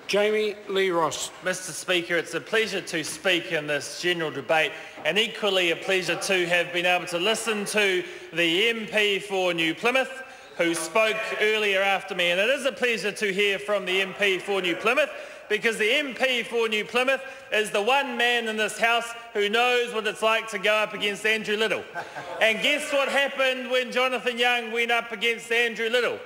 Jami-Lee Ross. Mr Speaker, it's a pleasure to speak in this general debate and equally a pleasure to have been able to listen to the MP for New Plymouth who spoke earlier after me, and it is a pleasure to hear from the MP for New Plymouth because the MP for New Plymouth is the one man in this House who knows what it's like to go up against Andrew Little. And guess what happened when Jonathan Young went up against Andrew Little?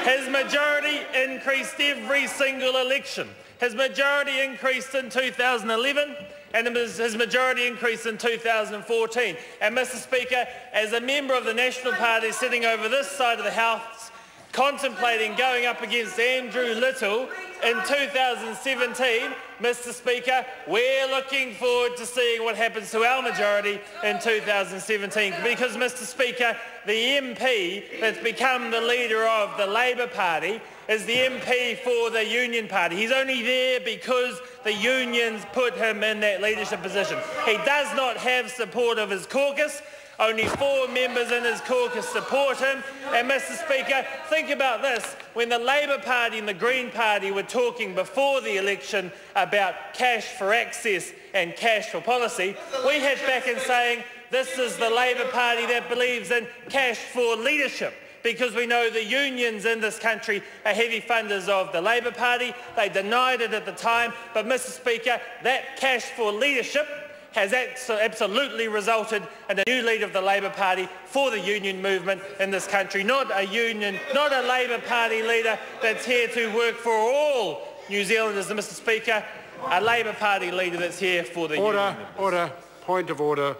His majority increased every single election. His majority increased in 2011 and his majority increased in 2014. And Mr Speaker, as a member of the National Party sitting over this side of the House, contemplating going up against Andrew Little in 2017, Mr Speaker, we're looking forward to seeing what happens to our majority in 2017 because, Mr Speaker, the MP that's become the leader of the Labor Party is the MP for the Union Party. He's only there because the unions put him in that leadership position. He does not have support of his caucus. Only 4 members in his caucus support him. And, Mr Speaker, think about this. When the Labor Party and the Green Party were talking before the election about cash for access and cash for policy, we hit back in saying this is the Labor Party that believes in cash for leadership, because we know the unions in this country are heavy funders of the Labor Party. They denied it at the time. But, Mr Speaker, that cash for leadership has absolutely resulted in a new leader of the Labor Party for the union movement in this country, not a Labor Party leader that's here to work for all New Zealanders, Mr Speaker, a Labor Party leader that's here for the union. Order. Point of order.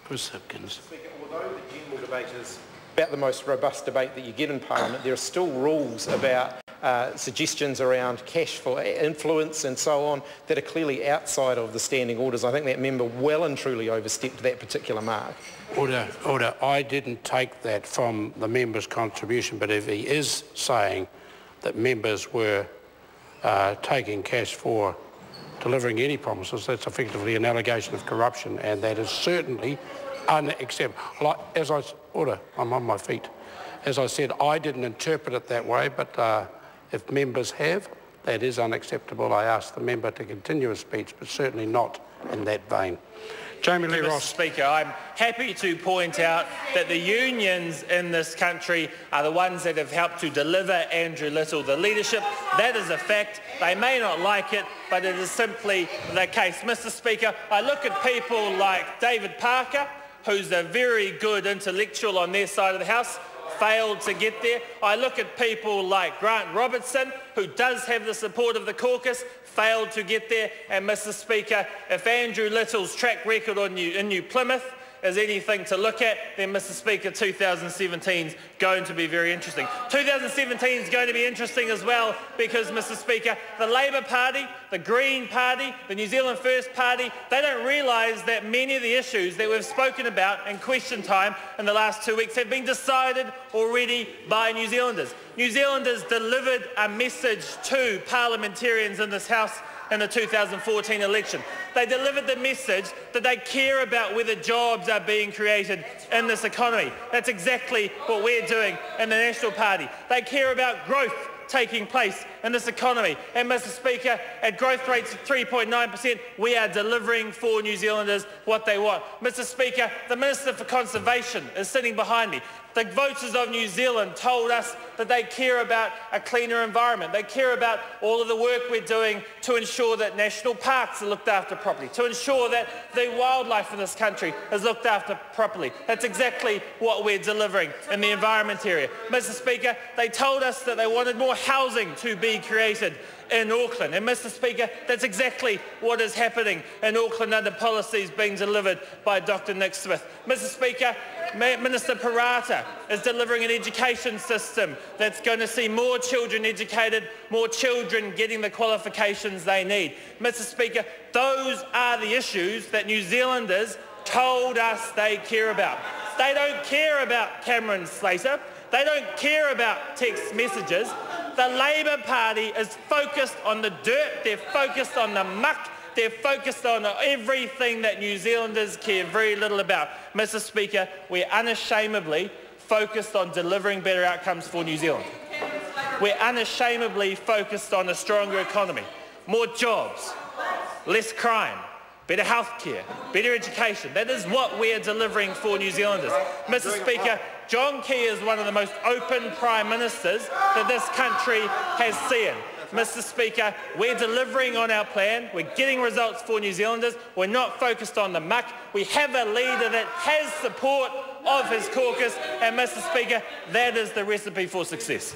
Chris Hipkins. Speaker, although the general debate is about the most robust debate that you get in Parliament, there are still rules about suggestions around cash for influence and so on that are clearly outside of the standing orders. I think that member well and truly overstepped that particular mark. Order. I didn't take that from the member's contribution, but if he is saying that members were taking cash for delivering any promises, that's effectively an allegation of corruption, and that is certainly unacceptable. I'm on my feet. As I said, I didn't interpret it that way, but if members have, that is unacceptable. I ask the member to continue his speech, but certainly not in that vein. Jami-Lee Ross. Mr Speaker, I'm happy to point out that the unions in this country are the ones that have helped to deliver Andrew Little the leadership. That is a fact. They may not like it, but it is simply the case. Mr Speaker, I look at people like David Parker, who's a very good intellectual on their side of the House, failed to get there. I look at people like Grant Robertson, who does have the support of the caucus, failed to get there. And, Mr Speaker, if Andrew Little's track record in New Plymouth is anything to look at, then, Mr Speaker, 2017 is going to be very interesting. 2017 is going to be interesting as well because, Mr Speaker, the Labor Party, the Green Party, the New Zealand First Party, they don't realise that many of the issues that we've spoken about in question time in the last 2 weeks have been decided already by New Zealanders. New Zealanders delivered a message to parliamentarians in this House in the 2014 election. They delivered the message that they care about whether jobs are being created in this economy. That's exactly what we're doing in the National Party. They care about growth taking place in this economy. And, Mr Speaker, at growth rates of 3.9%, we are delivering for New Zealanders what they want. Mr Speaker, the Minister for Conservation is sitting behind me. The voters of New Zealand told us that they care about a cleaner environment. They care about all of the work we're doing to ensure that national parks are looked after properly, to ensure that the wildlife in this country is looked after properly. That's exactly what we're delivering in the environment area. Mr Speaker, they told us that they wanted more housing to be created in Auckland. And, Mr Speaker, that's exactly what is happening in Auckland under policies being delivered by Dr Nick Smith. Mr Speaker, Minister Parata is delivering an education system that's going to see more children educated, more children getting the qualifications they need. Mr Speaker, those are the issues that New Zealanders told us they care about. They don't care about Cameron Slater. They don't care about text messages. The Labor Party is focused on the dirt, they're focused on the muck, they're focused on everything that New Zealanders care very little about. Mr Speaker, we're unashamedly focused on delivering better outcomes for New Zealand. We're unashamedly focused on a stronger economy, more jobs, less crime, better healthcare, better education. That is what we are delivering for New Zealanders. Mr. Speaker, John Key is one of the most open Prime Ministers that this country has seen. Mr. Speaker, we're delivering on our plan. We're getting results for New Zealanders. We're not focused on the muck. We have a leader that has support of his caucus, and Mr. Speaker, that is the recipe for success.